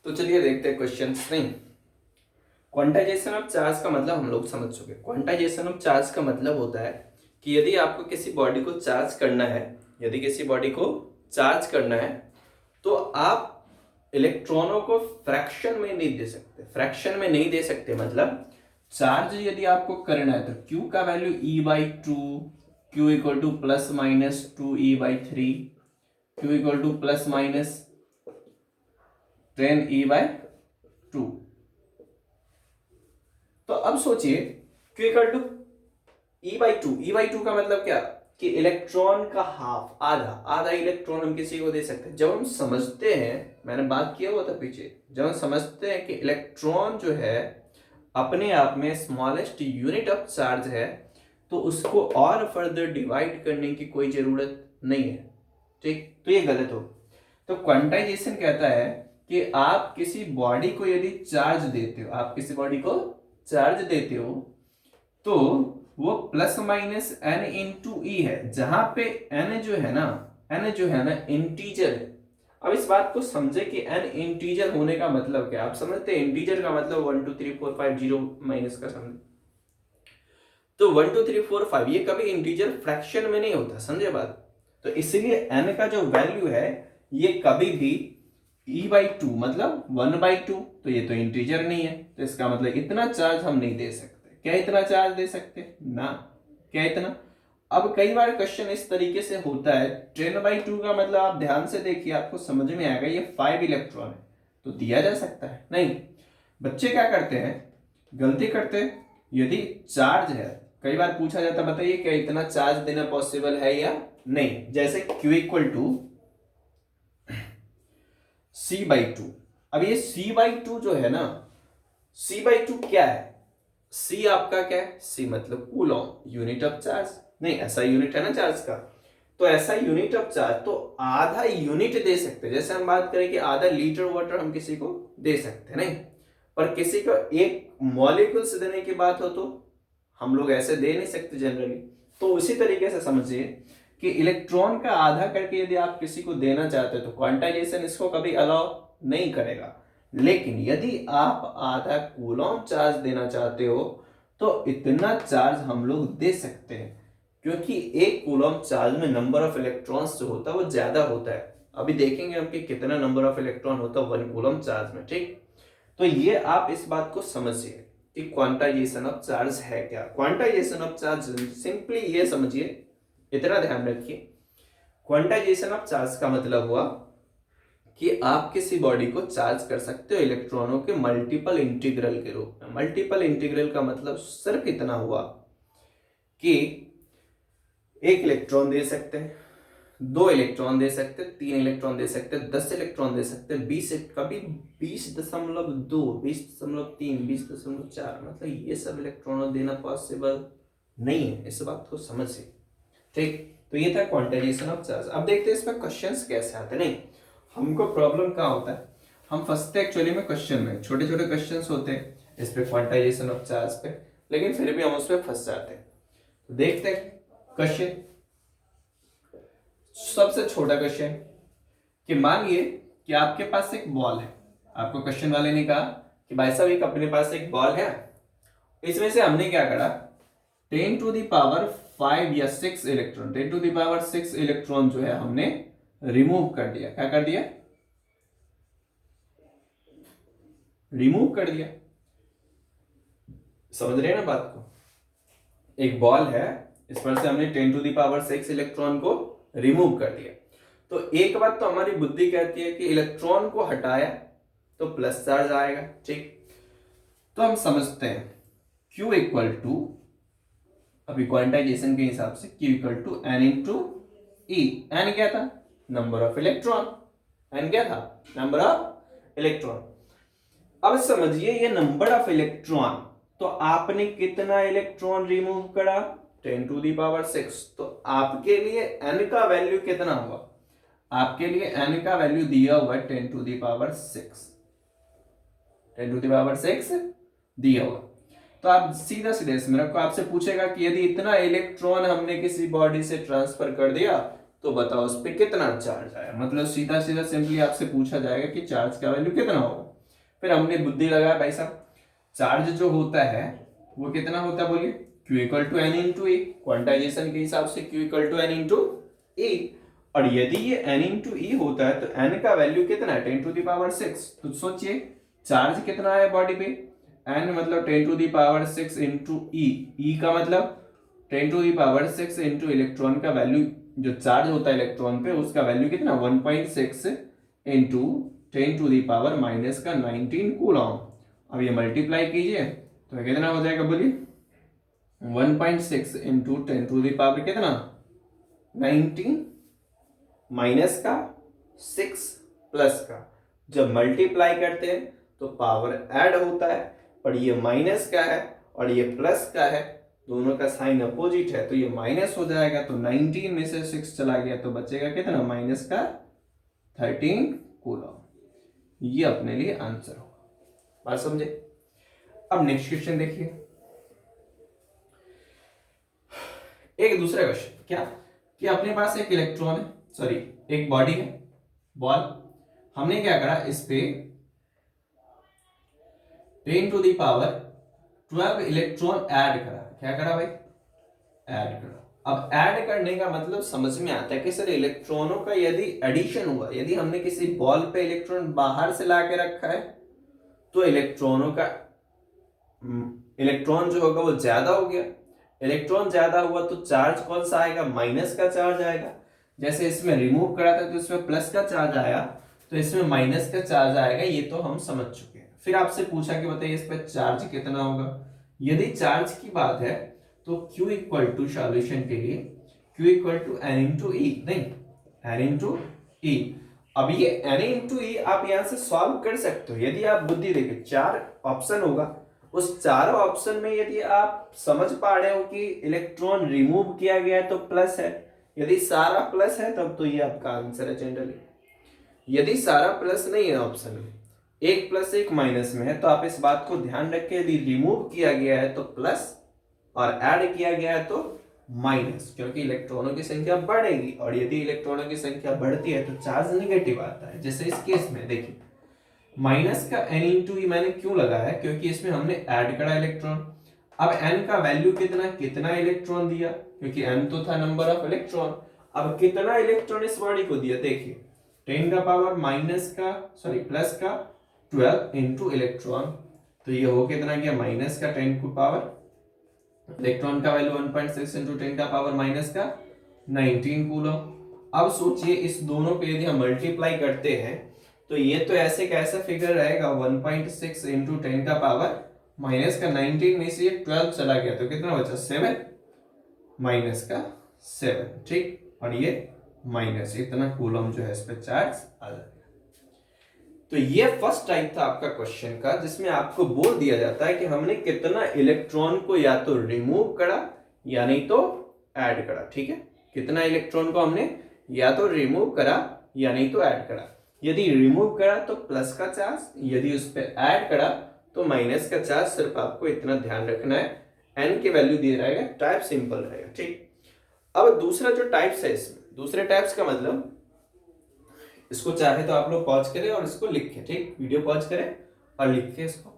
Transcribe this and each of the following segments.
तो चलिए देखते हैं क्वेश्चन नहीं। क्वांटाइजेशन ऑफ चार्ज का मतलब हम लोग समझ चुके। क्वांटाइजेशन ऑफ चार्ज का मतलब होता है कि यदि आपको किसी बॉडी को चार्ज करना है, यदि किसी बॉडी को चार्ज करना है तो आप इलेक्ट्रॉनों को फ्रैक्शन में नहीं दे सकते। फ्रैक्शन में नहीं दे सकते मतलब चार्ज यदि आपको करना है तो Q का value E/2, Q equal two plus minus 2E/3, Q equal two plus minus 10E/2। तो अब सोचिए Q equal to E/2। E/2 का मतलब क्या कि इलेक्ट्रॉन का हाफ, आधा आधा इलेक्ट्रॉन हम किसी को दे सकते हैं। जब हम समझते हैं, मैंने बात किया हुआ था पीछे, जब हम समझते हैं कि इलेक्ट्रॉन जो है अपने आप में स्मॉलेस्ट यूनिट ऑफ चार्ज है तो उसको और फर्दर डिवाइड करने की कोई जरूरत नहीं है। ठीक, तो ये गलत हो। तो क्वांटाइजेशन कहता है कि आप किसी बॉडी को यदि चार्ज देते हो, आप किसी बॉडी को चार्ज देते हो तो वो plus minus n into e है, जहां पे n जो है ना इंटीजर है। अब इस बात को समझे कि n इंटीजर होने का मतलब क्या। आप समझते हैं इंटीजर का मतलब 1 2 3 4 5 0 माइनस का समझे तो 1 2 3 4 5 ये कभी इंटीजर फ्रैक्शन में नहीं होता, समझे बात। तो इसलिए n का जो वैल्यू है ये कभी भी E/2 मतलब 1/2, तो ये तो इंटीजर नहीं है, तो इसका मतलब इतना चार्ज हम नहीं दे सकते। क्या इतना चार्ज दे सकते ना, क्या इतना। अब कई बार क्वेश्चन इस तरीके से होता है 10/2 का मतलब आप ध्यान से देखिए आपको समझ में आएगा ये 5 इलेक्ट्रॉन है तो दिया जा सकता है। नहीं, बच्चे क्या करते हैं, गलती करते हैं। यदि चार्ज है, कई बार पूछा जाता है बताइए क्या इतना चार्ज देना पॉसिबल है या नहीं। जैसे Q इक्वल टू C/2। अब ये C/2 जो है ना, C/2 क्या है, C आपका क्या है, C मतलब कूलॉम, यूनिट ऑफ चार्ज। नहीं, ऐसा यूनिट है ना चार्ज का, तो ऐसा यूनिट ऑफ चार्ज तो आधा यूनिट दे सकते हैं। जैसे हम बात करें कि आधा लीटर वाटर हम किसी को दे सकते हैं, नहीं, पर किसी को एक मॉलिक्यूल से देने की बात हो तो हम लोग ऐसे दे नहीं सकते जनरली। तो उसी तरीके से समझिए कि इलेक्ट्रॉन का आधा करके यदि आप किसी को देना चाहते हो तो क्वांटाइजेशन इसको कभी अलाउ नहीं करेगा। लेकिन यदि आप आधा कूलॉम चार्ज देना चाहते हो तो इतना चार्ज हम लोग दे सकते हैं, क्योंकि एक कूलॉम चार्ज में नंबर ऑफ इलेक्ट्रॉन्स जो होता है वो ज्यादा होता है। अभी देखेंगे हम कि कितना नंबर ऑफ इलेक्ट्रॉन होता है 1 कूलॉम चार्ज में। ठीक, तो ये आप इस बात को समझिए कि क्वांटाइजेशन ऑफ चार्ज है क्या। क्वांटाइजेशन ऑफ चार्ज सिंपली ये समझिए, इतना ध्यान रखिए, क्वांटाइजेशन ऑफ चार्ज का मतलब हुआ कि आप किसी बॉडी को चार्ज कर सकते हो इलेक्ट्रॉनों के मल्टीपल इंटीग्रल के रूप में। मल्टीपल इंटीग्रल का मतलब सिर्फ इतना हुआ कि एक इलेक्ट्रॉन दे सकते हैं, 2 इलेक्ट्रॉन दे सकते हैं, 3 इलेक्ट्रॉन दे सकते हैं, 10 इलेक्ट्रॉन दे सकते हैं, 20, कभी 20.2, 20.3, 20.4, मतलब ये सब इलेक्ट्रॉन देना पॉसिबल नहीं है। इस बात को समझिए। ठीक, तो ये था क्वांटाइजेशन ऑफ चार्ज। अब देखते हैं इसमें क्वेश्चंस कैसे आते हैं। नहीं, हमको प्रॉब्लम कहाँ होता है, हम फंसते एक्चुअली में क्वेश्चन में। छोटे छोटे क्वेश्चंस होते हैं इस पे क्वांटाइजेशन ऑफ चार्ज पे, लेकिन फिर भी हम उस पर फंस जाते हैं। तो देखते हैं क्वेश्चन। सबसे छोटा क्वेश्चन कि मानिए कि आपके पास एक बॉल है। आपको क्वेश्चन वाले ने कहा कि भाई साहब एक अपने पास एक बॉल है, इसमें से हमने क्या करा 10⁵ या 6 इलेक्ट्रॉन, 10⁶ इलेक्ट्रॉन जो है हमने रिमूव कर दिया। क्या कर दिया, रिमूव कर दिया। समझ रहे हैं ना बात को। एक बॉल है, इस पर से हमने 10⁶ इलेक्ट्रॉन को रिमूव कर दिया। तो एक बात तो हमारी बुद्धि कहती है कि इलेक्ट्रॉन को हटाया तो प्लस चार्ज आएगा। ठीक, तो हम समझते हैं Q इक्वल टू, अभी क्वांटाइजेशन के हिसाब से Q equal to N into E। N क्या था, नंबर ऑफ इलेक्ट्रॉन। N क्या था, नंबर ऑफ इलेक्ट्रॉन। अब समझिए ये नंबर ऑफ इलेक्ट्रॉन, तो आपने कितना इलेक्ट्रॉन रिमूव करा 10⁶। तो आपके लिए n का वैल्यू कितना हुआ, आपके लिए n का वैल्यू दिया हुआ 10⁶, 10⁶ दिया हुआ। तो आप सीधा सीधा इसमें रखो, आपसे पूछेगा कि यदि इतना इलेक्ट्रॉन हमने किसी बॉडी से ट्रांसफर कर दिया तो बताओ उस पर कितना चार्ज आया। मतलब सीधा सीधा सिंपली आपसे पूछा जाएगा कि चार्ज का वैल्यू कितना होगा। फिर हमने बुद्धि लगाया भाई साहब, चार्ज जो होता है वो कितना होता है बोलिए, Q equal to n into a, quantisation के हिसाब से Q equal to n into a. और यदि ये n इंटू ई होता है तो n का वैल्यू कितना है 10⁶। तो सोचिए चार्ज कितना है बॉडी पे, n मतलब 10⁶ इंटू ई का मतलब 10⁶ इंटू इलेक्ट्रॉन का वैल्यू, जो चार्ज होता है इलेक्ट्रॉन पे उसका वैल्यू कितना 1.6 इंटू 10⁻⁻⁹ कूलॉम। अब ये मल्टीप्लाई कीजिए तो कितना हो जाएगा बोलिए, 1.6 इंटू 10⁻⁻ कितना 19 माइनस का 6 प्लस का, जब मल्टीप्लाई करते हैं तो पावर ऐड होता है, और ये माइनस का है और ये प्लस का है, दोनों का साइन अपोजिट है तो ये माइनस हो जाएगा, तो 19 में से 6 चला गया तो बचेगा कितना माइनस का 13 कूलॉम। ये अपने लिए आंसर होगा, बात समझे। अब नेक्स्ट क्वेश्चन देखिए, एक दूसरा क्वेश्चन क्या कि अपने पास एक इलेक्ट्रॉन है, सॉरी एक बॉडी है बॉल, हमने क्या करा इस पे 10⁻12 इलेक्ट्रॉन ऐड करा। क्या करा भाई, ऐड करा। अब ऐड करने का मतलब समझ में आता है कि सर इलेक्ट्रॉनों का यदि एडिशन हुआ, यदि हमने किसी बॉल पे इलेक्ट्रॉन बाहर से ला के रखा है तो इलेक्ट्रॉनों का इलेक्ट्रॉन जो होगा वो ज्यादा हो गया, इलेक्ट्रॉन ज्यादा हुआ तो चार्ज कौन सा आएगा, माइनस का चार्ज आएगा। जैसे इसमें रिमूव करा था तो इसमें प्लस का चार्ज आया, तो इसमें माइनस का चार्ज आएगा, ये तो हम समझ चुके हैं। फिर आपसे पूछा कि बताइए इस पर चार्ज कितना होगा। यदि चार्ज की बात है तो Q इक्वल टू सॉल्यूशन के लिए Q equal to n into e, नहीं एन इंटू ई। अब ये एन इंटू ई आप यहां से सॉल्व कर सकते हो। यदि आप बुद्धि देखिए 4 ऑप्शन होगा, उस चारों ऑप्शन में यदि आप समझ पा रहे हो कि इलेक्ट्रॉन रिमूव किया गया है तो प्लस है, यदि सारा प्लस है तब तो ये आपका आंसर है जनरली। यदि सारा प्लस नहीं है ऑप्शन में, एक प्लस एक माइनस में है, तो आप इस बात को ध्यान रखें यदि रिमूव किया गया है तो प्लस और ऐड किया गया है तो माइनस, क्योंकि इलेक्ट्रॉनों की संख्या बढ़ेगी और यदि इलेक्ट्रॉनों की संख्या बढ़ती है तो चार्ज नेगेटिव आता है। जैसे इस केस में देखिए माइनस का n इंटू ई मैंने क्यों लगाया है, क्योंकि इसमें हमने ऐड करा इलेक्ट्रॉन। अब n का वैल्यू कितना इलेक्ट्रॉन दिया, क्योंकि n तो था नंबर ऑफ इलेक्ट्रॉन। अब कितना इलेक्ट्रॉन इस बॉडी को दिया, देखिए 10 का पावर प्लस का 12 इंटू इलेक्ट्रॉन, तो ये हो कितना गया माइनस का 10 को पावर, इलेक्ट्रॉन का वैल्यू 1.6 इंटू 10 का पावर माइनस का 19 कूलम। अब सोचिए इस दोनों पे यदि हम मल्टीप्लाई करते हैं तो ये तो ऐसे कैसा फिगर रहेगा 1.6 इंटू 10 का पावर माइनस का 19 में से 12 चला गया तो कितना बचा 7 माइनस का 7, ठीक, और ये माइनस इतना कूलम जो है इस पे चार्ज आ जाएगा। तो ये फर्स्ट टाइप था आपका क्वेश्चन का, जिसमें आपको बोल दिया जाता है कि हमने कितना इलेक्ट्रॉन को या तो रिमूव करा या नहीं तो ऐड करा। ठीक है, कितना इलेक्ट्रॉन को हमने या तो रिमूव करा या नहीं तो ऐड करा। यदि रिमूव करा तो प्लस का चार्ज, यदि उस पर ऐड करा तो माइनस का चार्ज। सिर्फ आपको इतना ध्यान रखना है, एन के वैल्यू दिए रहेगा, टाइप सिंपल रहेगा। ठीक, अब दूसरा जो टाइप्स है इसमें, दूसरे टाइप्स का मतलब इसको चाहे तो आप लोग पॉज करें और इसको लिखें। ठीक, वीडियो पॉज करें और लिखें इसको।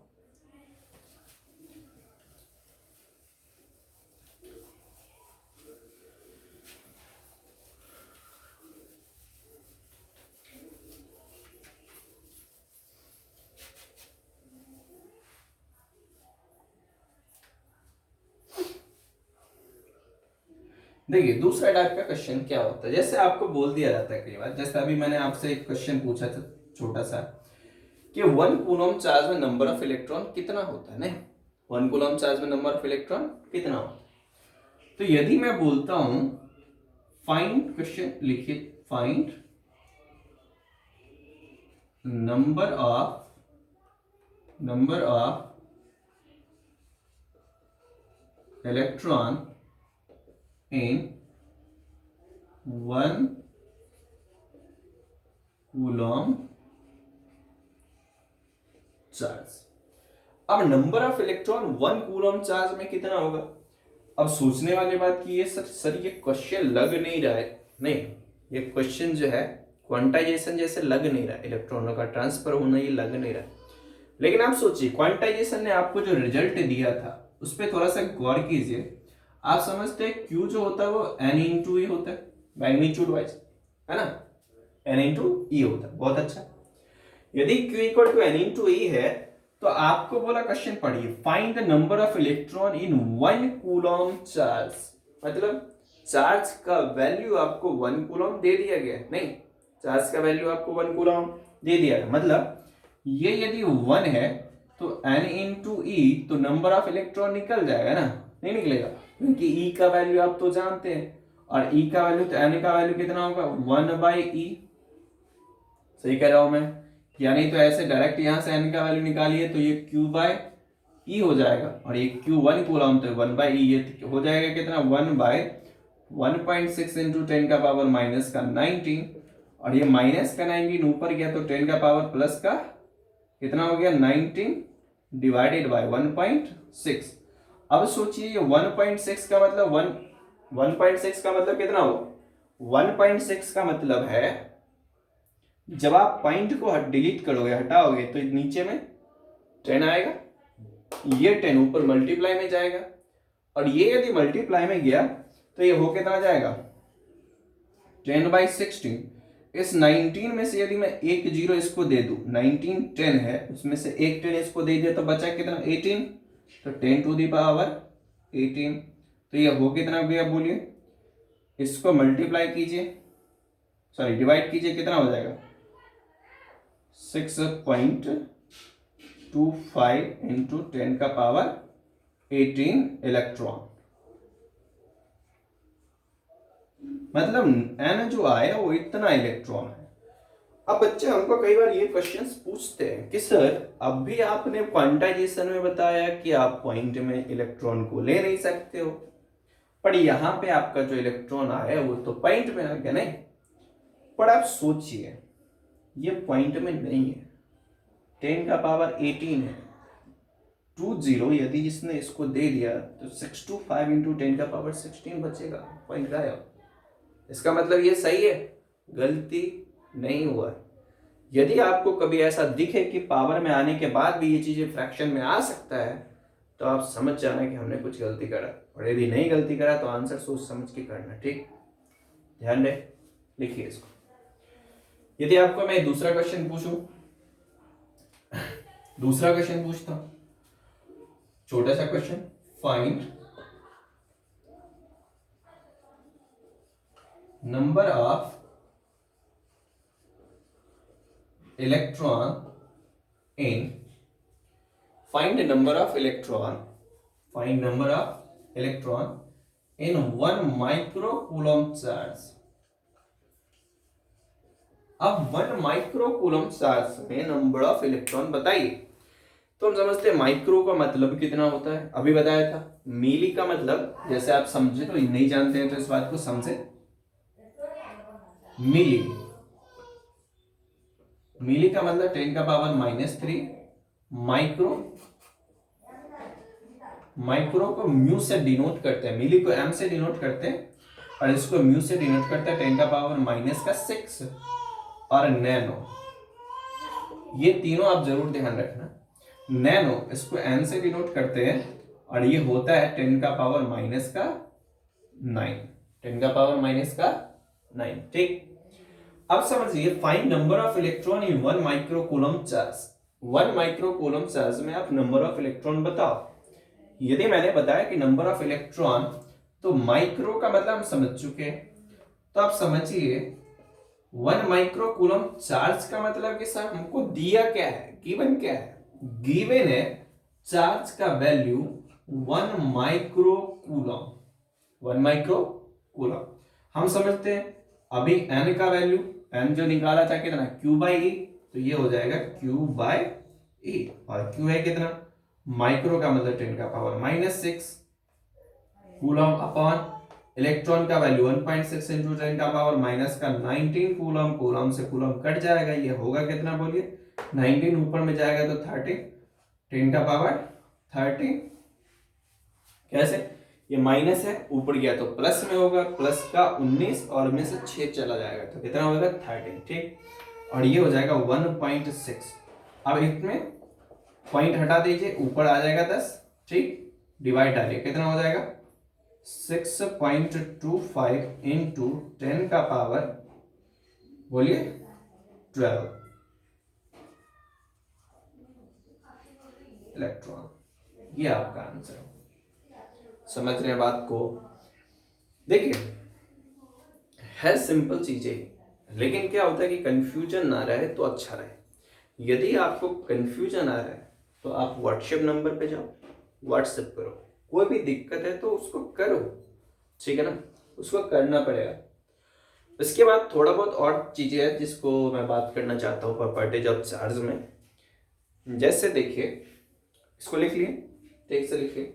देखिए दूसरा टाइप का क्वेश्चन क्या होता है, जैसे आपको बोल दिया जाता है कई बार, जैसे अभी मैंने आपसे एक क्वेश्चन पूछा था छोटा सा कि 1 कूलम चार्ज में नंबर ऑफ इलेक्ट्रॉन कितना होता है, नहीं 1 कूलम चार्ज में नंबर ऑफ इलेक्ट्रॉन कितना होता है। तो यदि मैं बोलता हूं फाइंड, क्वेश्चन लिखिए find number of electron in 1 coulomb charge. अब number of electron 1 coulomb charge में कितना होगा। अब सोचने वाली बात की ये सर ये क्वेश्चन लग नहीं रहा है, नहीं ये क्वेश्चन जो है क्वांटाइजेशन जैसे लग नहीं रहा है, इलेक्ट्रॉनों का ट्रांसफर होना ये लग नहीं रहा है। लेकिन आप सोचिए क्वांटाइजेशन ने आपको जो रिजल्ट दिया था उस पर थोड़ा सा गौर कीजिए। आप समझते हैं क्यू जो होता है वो एन इंटू ई होता है मैग्नीट्यूड वाइज, है ना, एन इंटू ई होता है। बहुत अच्छा। यदि Q equal to n into e है तो आपको बोला क्वेश्चन पढ़िए, find the number of electron in 1 coulomb charge. मतलब चार्ज का वैल्यू आपको 1 कूलम दे दिया गया, नहीं, चार्ज का वैल्यू आपको 1 कूलम दे दिया है। मतलब ये यदि 1 है तो n इंटू ई तो नंबर ऑफ इलेक्ट्रॉन निकल जाएगा ना, नहीं निकलेगा, क्योंकि ई का वैल्यू आप तो जानते हैं, और ई का वैल्यू तो एन का वैल्यू कितना होगा 1/e। सही कह रहा हूं मैं, या नहीं तो ऐसे डायरेक्ट यहां से n का वैल्यू निकालिए तो ये q/e हो जाएगा, और ये q1 कूलम तो 1/e, ये हो जाएगा कितना 1/1.6 इंटू 10 का पावर माइनस का 19, और ये माइनस का 19 ऊपर गया तो 10 का पावर प्लस का कितना हो गया 19 डिवाइडेड बाय 1.6। अब सोचिए ये 1.6 का मतलब 1.6 का मतलब कितना हो, 1.6 का मतलब है जब आप पॉइंट को डिलीट करोगे, हटाओगे, तो नीचे में 10 आएगा, ये 10 ऊपर मल्टीप्लाई में जाएगा, और ये यदि मल्टीप्लाई में गया तो ये हो कितना जाएगा 10/16। इस 19 में से यदि मैं एक जीरो इसको दे दूं, 19 10 है, उसमें से एक 10 इसको दे दिया तो बचा कितना 18, तो 10 टू दी पावर 18, तो ये हो कितना गया बोलिए, इसको मल्टीप्लाई कीजिए, सॉरी डिवाइड कीजिए, कितना हो जाएगा 6.25 इंटू 10 का पावर 18 इलेक्ट्रॉन। मतलब n जो आया वो इतना इलेक्ट्रॉन है। अब बच्चे हमको कई बार ये क्वेश्चंस पूछते हैं कि सर अभी आपने क्वांटाइजेशन में बताया कि आप पॉइंट में इलेक्ट्रॉन को ले नहीं सकते हो, पर यहाँ पे आपका जो इलेक्ट्रॉन आया वो तो पॉइंट में आ गया, नहीं। पर आप सोचिए ये पॉइंट में नहीं है, 10 का पावर 18 है, 20 यदि जिसने इसको दे दिया तो 625 इंटू 10 का पावर 16 बचेगा, पॉइंट गायब। इसका मतलब ये सही है, गलती नहीं हुआ। यदि आपको कभी ऐसा दिखे कि पावर में आने के बाद भी ये चीजें फ्रैक्शन में आ सकता है तो आप समझ जाना कि हमने कुछ गलती करा, और यदि नहीं गलती करा तो आंसर सोच समझ के करना, ठीक, ध्यान रहे, लिखिए इसको। यदि आपको मैं दूसरा क्वेश्चन पूछूं, दूसरा क्वेश्चन पूछता हूं, छोटा सा question, find number of electron in, find the number of electron, find number of electron in 1 microcoulomb charge। अब 1 माइक्रोकूलम चार्ज में नंबर ऑफ इलेक्ट्रॉन बताइए। तो हम समझते हैं माइक्रो का मतलब कितना होता है, अभी बताया था। मिली का मतलब, जैसे आप समझे तो नहीं जानते हैं तो इस बात को समझे, मिली, मिली का मतलब 10 का पावर -3, माइक्रो, माइक्रो को म्यू से डिनोट करते हैं, मिली को एम से डिनोट करते हैं, और इसको म्यू से डिनोट करते हैं 10 का पावर -6, और नैनो, ये तीनों आप जरूर ध्यान रखना। नैनो इसको एन से डिनोट करते हैं, और ये होता है 10 का पावर -9, 10 का पावर -9, ठीक। अब समझिए, find number of electron in 1 microcoulomb charge. 1 microcoulomb charge में आप नंबर ऑफ इलेक्ट्रॉन बताओ। यदि मैंने बताया कि नंबर ऑफ इलेक्ट्रॉन, तो माइक्रो का मतलब हम समझ चुके हैं, तो आप समझिए 1 माइक्रोकूलम चार्ज का मतलब कि सर हमको दिया क्या है, गिवन क्या है, गिवन है चार्ज का वैल्यू 1 माइक्रोकूलम, 1 माइक्रोकूलम। हम समझते हैं अभी n का वैल्यू, n जो निकाला था कितना q/e, तो ये हो जाएगा q/e, और q है कितना, माइक्रो का मतलब 10 का पावर -6 कूलम अपॉन इलेक्ट्रॉन का वैल्यू 1.6 इंटू 10 का पावर -19 कूलम, कूलम से कूलम कट जाएगा, ये होगा कितना बोलिए 19, ऊपर में जाएगा तो 30, 10 का पावर 30, कैसे, ये माइनस है, ऊपर गया तो प्लस में होगा, प्लस का 19 और में से 6 चला जाएगा तो कितना होगा 13, ठीक, और ये हो जाएगा 1.6। अब इसमें पॉइंट हटा दीजिए, ऊपर आ जाएगा 10, ठीक, डिवाइड डालिए, कितना हो जाएगा 6.25 इंटू 10 का पावर बोलिए 12 इलेक्ट्रॉन। ये आपका आंसर। समझ रहे हैं बात को? देखिए है सिंपल चीजें, लेकिन क्या होता है कि कंफ्यूजन ना रहे तो अच्छा रहे। यदि आपको कंफ्यूजन आ रहा है तो आप व्हाट्सएप नंबर पे जाओ, व्हाट्सएप करो, कोई भी दिक्कत है तो उसको करो, ठीक है ना, उसको करना पड़ेगा। इसके बाद थोड़ा बहुत और चीजें हैं जिसको मैं बात करना चाहता हूँ प्रॉपर्टीज ऑफ चार्ज में। जैसे देखिए, इसको लिख लिए, ठीक से लिखिए,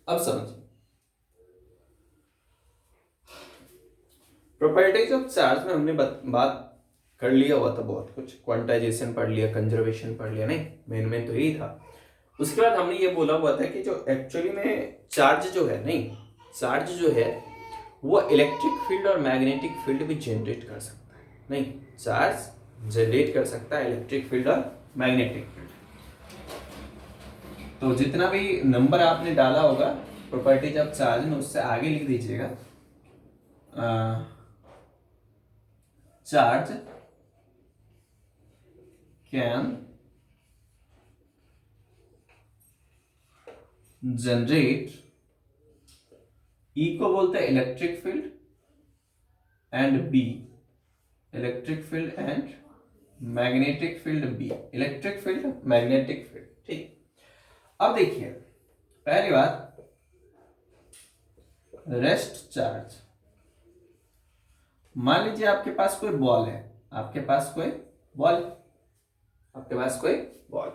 अब समझिए प्रॉपर्टीज ऑफ चार्ज में हमने बात कर लिया हुआ था बहुत कुछ, क्वांटाइजेशन पढ़ लिया, कंजर्वेशन पढ़ लिया, नहीं मेन तो यही था। उसके बाद हमने ये बोला हुआ था कि जो एक्चुअली में चार्ज जो है, नहीं चार्ज जो है वो इलेक्ट्रिक फील्ड और मैग्नेटिक फील्ड भी जनरेट कर सकता है। नहीं, चार्ज जनरेट कर सकता है इलेक्ट्रिक फील्ड और मैग्नेटिक फील्ड। तो जितना भी नंबर आपने डाला होगा प्रॉपर्टीज ऑफ चार्ज में, उससे आगे लिख दीजिएगा चार्ज कैन जनरेट, ई को बोलते हैं electric field and B electric field and magnetic field, B electric field magnetic field, ठीक। अब देखिए पहली बात, रेस्ट चार्ज। मान लीजिए आपके पास कोई बॉल है, आपके पास कोई बॉल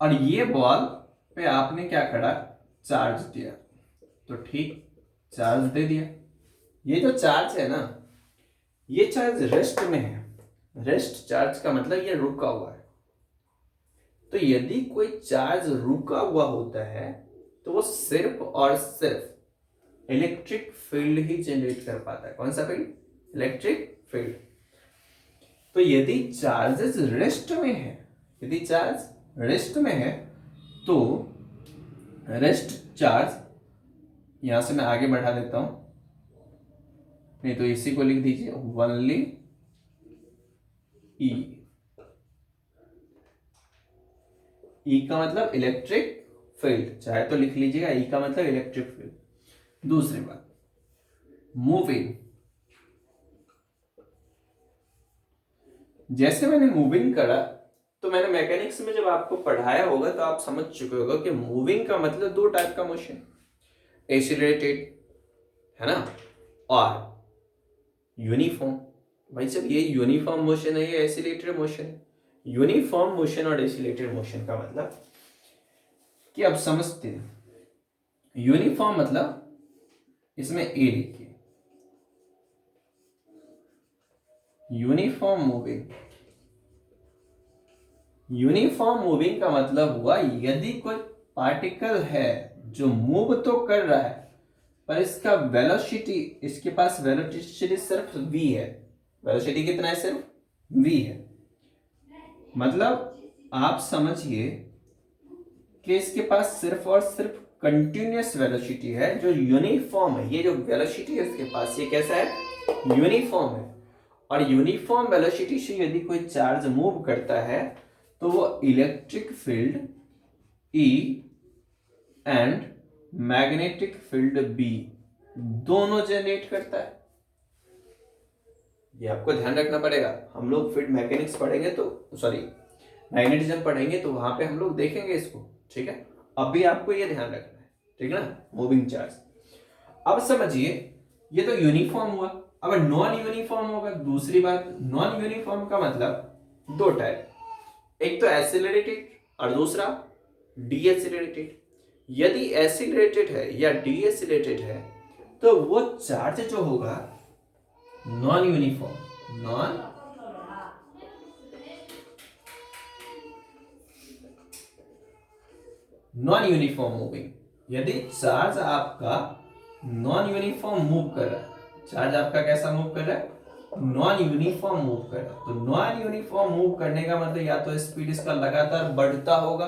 और ये बॉल पे आपने क्या करा, चार्ज दिया, तो ठीक चार्ज दे दिया। ये जो चार्ज है ना, ये चार्ज रेस्ट में है। रेस्ट चार्ज का मतलब ये रुका हुआ है। तो यदि कोई चार्ज रुका हुआ होता है तो वो सिर्फ और सिर्फ इलेक्ट्रिक फील्ड ही जनरेट कर पाता है। कौन सा फील्ड? Electric field. तो यदि चार्जेस रेस्ट में है, यदि चार्ज रेस्ट में है तो रेस्ट चार्ज, यहां से मैं आगे बढ़ा देता हूं, नहीं तो इसी को लिख दीजिए ओनली ई। ई का मतलब इलेक्ट्रिक फील्ड, चाहे तो लिख लीजिएगा ई का मतलब इलेक्ट्रिक फील्ड। दूसरी बात, मूविंग। जैसे मैंने मूविंग करा तो मैंने मैकेनिक्स में जब आपको पढ़ाया होगा तो आप समझ चुके होगा कि मूविंग का मतलब दो टाइप का मोशन, एसिलेटेड है ना, और यूनिफॉर्म। भाई जब ये यूनिफॉर्म मोशन है, ये एसिलेटेड मोशन है। यूनिफॉर्म मोशन और एसिलेटेड मोशन का मतलब कि अब समझते हैं। यूनिफॉर्म मतलब इसमें ए लिखिए, यूनिफॉर्म मूविंग। यूनिफॉर्म मूविंग का मतलब हुआ यदि कोई पार्टिकल है जो मूव तो कर रहा है पर इसका वेलोसिटी, इसके पास वेलोसिटी सिर्फ v है। वेलोसिटी कितना है? सिर्फ v है। मतलब आप समझिए कि इसके पास सिर्फ और सिर्फ कंटिन्यूअस वेलोसिटी है जो यूनिफॉर्म है। ये जो वेलोसिटी है उसके पास, ये कैसा है? यूनिफॉर्म है। और यूनिफॉर्म वेलोसिटी से यदि कोई चार्ज मूव करता है तो वो electric field E and magnetic field B दोनों जनरेट करता है। ये आपको ध्यान रखना पड़ेगा। हम लोग फिर मैकेनिक्स पढ़ेंगे तो मैग्नेटिज्म पढ़ेंगे तो वहां पे हम लोग देखेंगे इसको, ठीक है। अभी आपको ये ध्यान रखना है, ठीक है ना, मूविंग चार्ज। अब समझिए ये तो यूनिफॉर्म हुआ। अब नॉन यूनिफॉर्म होगा। दूसरी बात, नॉन यूनिफॉर्म का मतलब दो टाइप, एक तो एसिलरेटेड और दूसरा डीएसिलरेटेड। यदि एसिलरेटेड है या डीएसिलरेटेड है तो वो चार्ज जो होगा non uniform, non uniform moving, यदि चार्ज आपका नॉन यूनिफॉर्म मूव कर रहा है, चार्ज आपका कैसा मूव कर रहा है, नॉन यूनिफॉर्म मूव कर रहा है, तो नॉन यूनिफॉर्म मूव करने का मतलब या तो स्पीड इसका लगातार बढ़ता होगा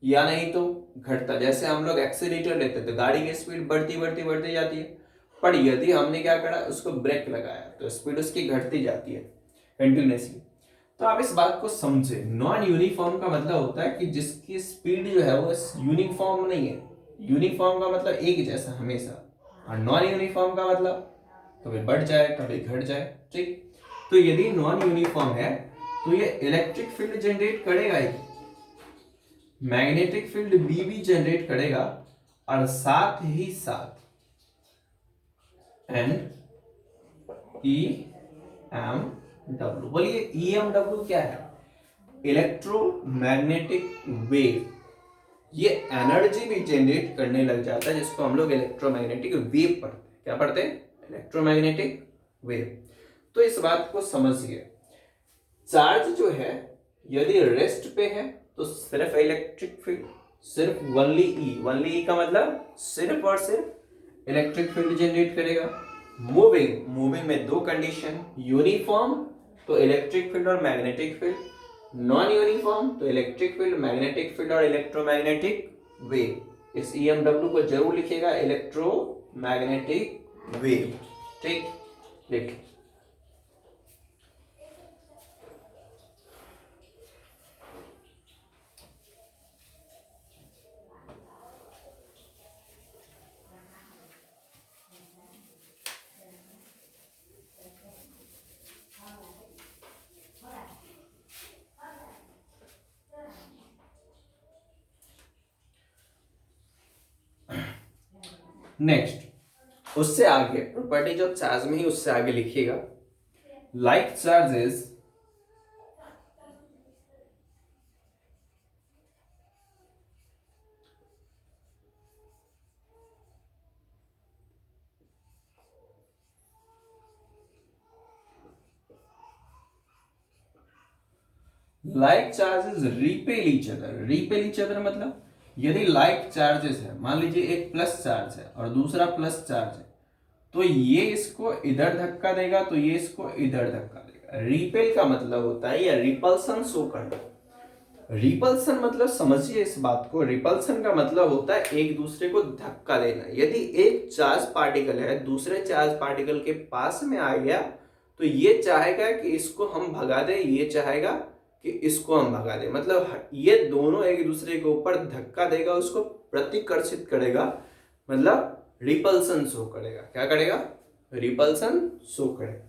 या नहीं तो घटता। जैसे हम लोग एक्सीलरेटर लेते तो गाड़ी की स्पीड बढ़ती बढ़ती बढ़ती जाती है, पर यदि हमने क्या करा, उसको ब्रेक लगाया तो स्पीड उसकी घटती जाती है कंटिन्यूसली। तो आप इस बात को समझे, नॉन यूनिफॉर्म का मतलब होता है कि जिसकी स्पीड जो है वो यूनिफॉर्म नहीं है। यूनिफॉर्म का मतलब एक जैसा हमेशा, और नॉन यूनिफॉर्म का मतलब कभी बढ़ जाए कभी घट जाए। ठीक, तो यदि नॉन यूनिफॉर्म है तो ये इलेक्ट्रिक फील्ड जनरेट करेगा ही, मैग्नेटिक फील्ड बी भी जनरेट करेगा, और साथ ही साथ एन ई एम डब्ल्यू। बोलिए ई एम डब्ल्यू क्या है, इलेक्ट्रोमैग्नेटिक वेव। ये एनर्जी भी जनरेट करने लग जाता है, जिसको हम लोग इलेक्ट्रोमैग्नेटिक वेव पढ़ते हैं। क्या पढ़ते हैं, इलेक्ट्रोमैग्नेटिक वेव। तो इस बात को समझिए, चार्ज जो है यदि रेस्ट पे है तो सिर्फ इलेक्ट्रिक फील्ड, सिर्फ वनली ई का मतलब सिर्फ और सिर्फ इलेक्ट्रिक फील्ड जनरेट करेगा। मूविंग में दो कंडीशन, यूनिफॉर्म तो इलेक्ट्रिक फील्ड और मैग्नेटिक फील्ड, नॉन यूनिफॉर्म तो इलेक्ट्रिक फील्ड, मैग्नेटिक फील्ड और इलेक्ट्रोमैग्नेटिक वेव। इस EMW को जरूर लिखिएगा, इलेक्ट्रोमैग्नेटिक वेव। ठीक, लिखिए। नेक्स्ट, उससे आगे प्रॉपर्टीज ऑफ चार्ज में ही उससे आगे लिखिएगा, like charges like charges repel each other. Repel each other मतलब यदि लाइक चार्जेस है, मान लीजिए एक प्लस चार्ज है और दूसरा प्लस चार्ज है, तो ये इसको इधर धक्का देगा तो ये इसको इधर धक्का देगा। रिपेल का मतलब होता है या रिपल्सन शो करना। रिपल्सन मतलब समझिए इस बात को, रिपल्सन का मतलब होता है एक दूसरे को धक्का देना। यदि एक चार्ज पार्टिकल है दूसरे चार्ज पार्टिकल के पास में आ गया तो ये चाहेगा कि इसको हम भगा दें, ये चाहेगा कि इसको हम भगा दें। मतलब ये दोनों एक दूसरे के ऊपर धक्का देगा, उसको प्रतिकर्षित करेगा, मतलब रिपल्सन शो करेगा। क्या करेगा, रिपल्सन शो करेगा।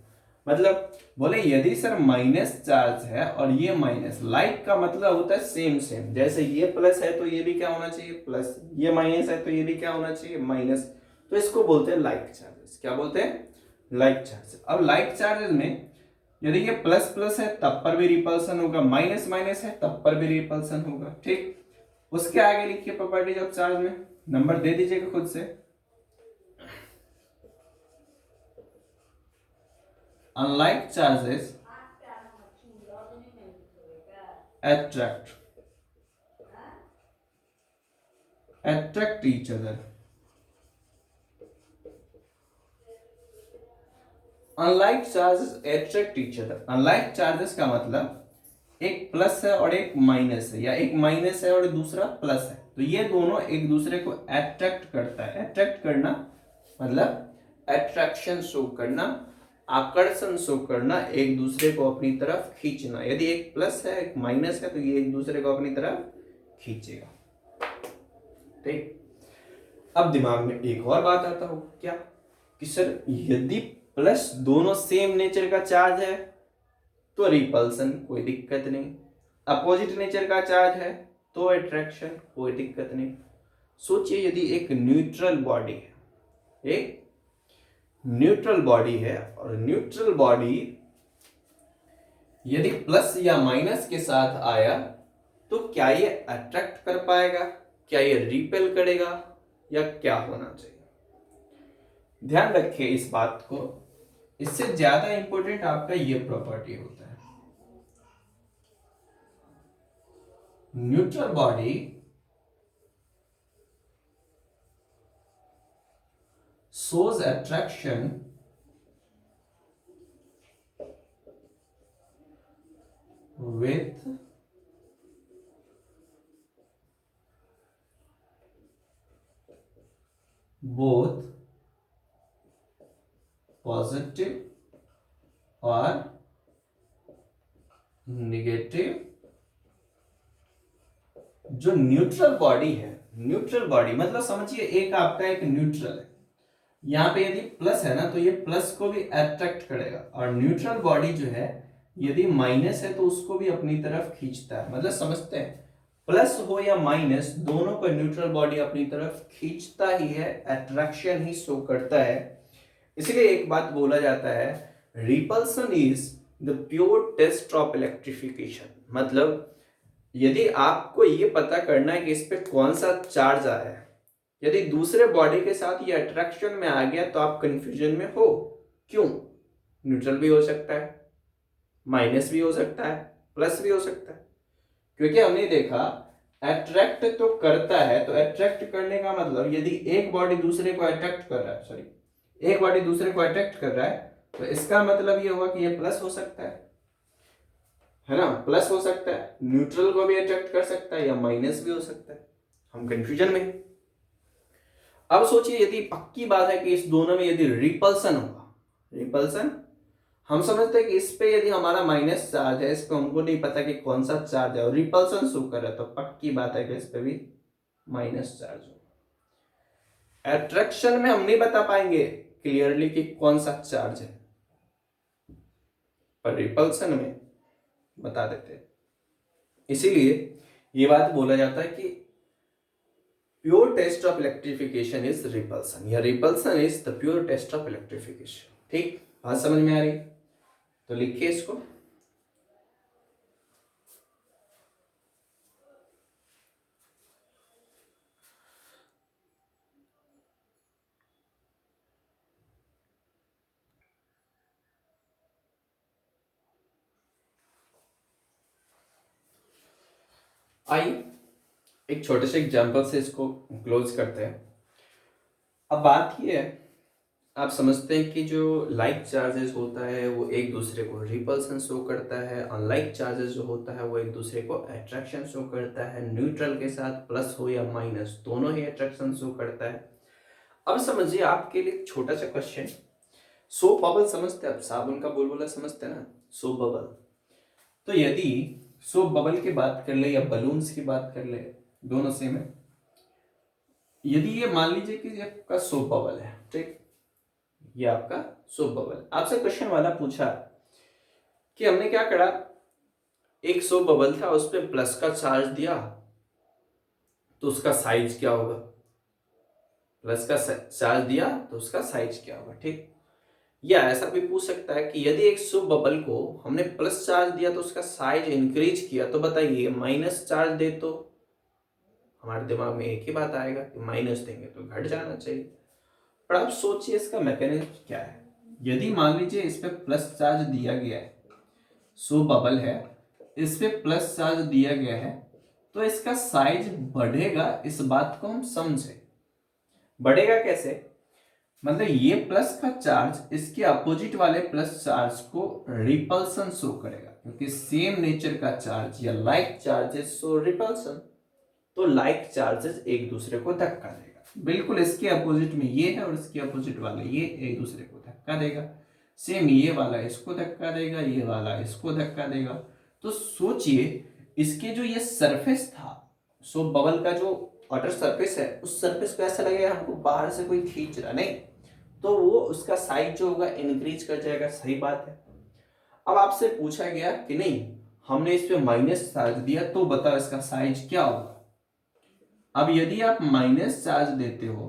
मतलब बोले यदि सर माइनस चार्ज है और ये माइनस, लाइक का मतलब होता है सेम सेम। जैसे ये प्लस है तो ये भी क्या होना चाहिए, प्लस। ये माइनस है तो ये भी क्या होना चाहिए, माइनस। तो इसको बोलते हैं लाइक चार्जेस। क्या बोलते हैं, लाइक चार्जेस। अब लाइक चार्जेस में यदि ये प्लस प्लस है तब पर भी रिपल्सन होगा, माइनस माइनस है तब पर भी रिपल्सन होगा। ठीक, उसके आगे लिखिए प्रॉपर्टीज ऑफ चार्ज में, नंबर दे दीजिएगा खुद से। Unlike charges attract each other. Unlike charges attract each other. Unlike charges का मतलब एक प्लस है और एक माइनस है, या एक माइनस है और दूसरा प्लस है, तो ये दोनों एक दूसरे को अट्रैक्ट करता है। अट्रैक्ट करना मतलब अट्रैक्शन शो करना, आकर्षण शो करना, एक दूसरे को अपनी तरफ खींचना। यदि एक प्लस है एक माइनस है तो ये एक दूसरे को अपनी तरफ खींचेगा। ठीक, अब दिमाग में एक और बात आता हो क्या, कि सर यदि प्लस दोनों सेम नेचर का चार्ज है तो रिपल्सन, कोई दिक्कत नहीं। अपोजिट नेचर का चार्ज है तो अट्रैक्शन, कोई दिक्कत नहीं। सोचिए यदि एक न्यूट्रल बॉडी है, एक न्यूट्रल बॉडी है, और न्यूट्रल बॉडी यदि प्लस या माइनस के साथ आया तो क्या ये अट्रैक्ट कर पाएगा, क्या ये रिपेल करेगा, या क्या होना चाहिए। ध्यान रखिए इस बात को, इससे ज्यादा इंपॉर्टेंट आपका ये प्रॉपर्टी होता है, neutral body shows attraction with both positive और नेगेटिव। जो न्यूट्रल बॉडी है, न्यूट्रल बॉडी मतलब समझिए एक आपका एक न्यूट्रल है, यहाँ पे यदि प्लस है ना तो ये प्लस को भी अट्रैक्ट करेगा, और न्यूट्रल बॉडी जो है यदि माइनस है तो उसको भी अपनी तरफ खींचता है। मतलब समझते हैं, प्लस हो या माइनस दोनों को न्यूट्रल बॉडी अपनी तरफ खींचता ही है, अट्रैक्शन ही शो करता है। इसलिए एक बात बोला जाता है, repulsion is the pure test of electrification. मतलब यदि आपको ये पता करना है कि इस पे कौन सा चार्ज आया है, यदि दूसरे बॉडी के साथ ये अट्रैक्शन में आ गया तो आप कंफ्यूजन में हो। क्यों? न्यूट्रल भी हो सकता है, माइनस भी हो सकता है, प्लस भी हो सकता है, क्योंकि हमने देखा अट्रैक्ट तो करता है, तो अट्रैक्ट करने का मतलब यदि एक बॉडी दूसरे को अट्रैक्ट कर रहा है, सॉरी एक बॉडी दूसरे को अट्रैक्ट कर रहा है, तो इसका मतलब ये हुआ कि ये प्लस हो सकता है ना, प्लस हो सकता है, न्यूट्रल को भी अट्रैक्ट कर सकता है या माइनस भी हो सकता है। हम कंफ्यूजन में। अब सोचिए यदि पक्की बात है कि इस दोनों में यदि रिपल्सन होगा, रिपल्सन हम समझते हैं कि इस पे यदि हमारा माइनस चार्ज है, इस पे हमको नहीं पता कि कौन सा चार्ज है, और रिपल्सन शो कर रहा है, तो पक्की बात है कि इस पे भी माइनस चार्ज होगा। अट्रैक्शन में हम नहीं बता पाएंगे क्लियरली कि कौन सा चार्ज है, पर रिपल्सन में बता देते हैं। इसीलिए ये बात बोला जाता है कि pure test of electrification is repulsion, या repulsion is the pure test of electrification. ठीक, बात समझ में आ रही? तो लिखिए इसको। आइए एक छोटे से एग्जाम्पल से इसको क्लोज करते हैं। अब बात ये है, आप समझते हैं कि जो लाइक चार्जेस होता है वो एक दूसरे को रिपल्सन शो करता है, अनलाइक चार्जेस जो होता है वो एक दूसरे को अट्रैक्शन शो करता है। न्यूट्रल के साथ प्लस हो या माइनस दोनों ही अट्रैक्शन शो करता है। अब समझिए आपके लिए छोटा सा क्वेश्चन, सोप बबल समझते हैं आप, साबुन का बुलबुला समझते हैं ना, सोप बबल। तो यदि सोप बबल की बात कर ले या बलून्स की बात कर ले, दोनों सेम है। यदि ये मान लीजिए कि ये आपका सोप बबल है, ठीक, ये आपका सोप बबल, आपसे क्वेश्चन वाला पूछा कि हमने क्या करा, एक सोप बबल था, उस पर प्लस का चार्ज दिया तो उसका साइज क्या होगा, प्लस का चार्ज दिया तो उसका साइज क्या होगा। ठीक, या ऐसा भी पूछ सकता है कि यदि एक सोप बबल को हमने प्लस चार्ज दिया तो उसका साइज इंक्रीज किया, तो बताइए माइनस चार्ज दे तो हमारे दिमाग में एक ही बात आएगा कि माइनस देंगे तो घट जाना चाहिए। पर आप सोचिए इसका मैकेनिज्म क्या है। यदि मान लीजिए इस पे प्लस चार्ज दिया गया है, सोप बबल है, इस पे प्लस चार्ज दिया गया है, तो इसका साइज बढ़ेगा, इस बात को हम समझे। बढ़ेगा कैसे? मतलब ये प्लस का चार्ज इसके अपोजिट वाले प्लस चार्ज को रिपल्सन शो करेगा, क्योंकि सेम नेचर का चार्ज या लाइक चार्जेस शो रिपल्सन, तो लाइक चार्जेस एक दूसरे को धक्का देगा। बिल्कुल इसके अपोजिट में ये है और इसके अपोजिट वाला ये एक दूसरे को धक्का देगा। सेम ये वाला इसको धक्का देगा, ये वाला इसको धक्का देगा। तो सोचिए इसके जो ये सरफेस था, सो बबल का जो आउटर सरफेस है, उस सरफेस को ऐसा लगेगा हमको बाहर से कोई खींच रहा, नहीं तो वो उसका साइज जो होगा इंक्रीज कर जाएगा। सही बात है। अब आपसे पूछा गया कि नहीं हमने इस पे माइनस चार्ज दिया, तो बताओ इसका साइज क्या होगा। अब यदि आप माइनस चार्ज देते हो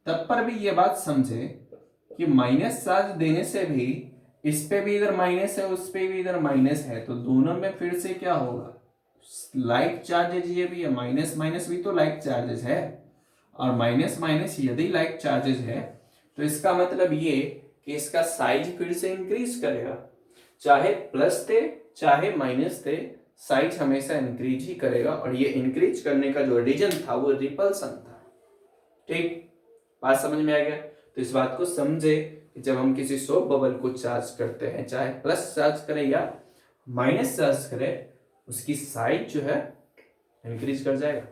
तब पर भी ये बात समझे कि माइनस चार्ज देने से भी इस पे भी इधर माइनस है, उस पे भी इधर माइनस है, तो दोनों में फिर से क्या होगा, लाइक चार्जेज ये भी है, माइनस माइनस भी तो लाइक चार्जेस है, और माइनस माइनस यदि लाइक चार्जेस है तो इसका मतलब ये कि इसका साइज फिर से इंक्रीज करेगा, चाहे प्लस थे चाहे माइनस थे, साइज हमेशा इंक्रीज ही करेगा, और ये इंक्रीज करने का जो रीजन था वो रिपल्सन था। ठीक, बात समझ में आ गया? तो इस बात को समझे कि जब हम किसी सोप बबल को चार्ज करते हैं, चाहे प्लस चार्ज करें या माइनस चार्ज करें, उसकी साइज जो है इंक्रीज कर जाएगा।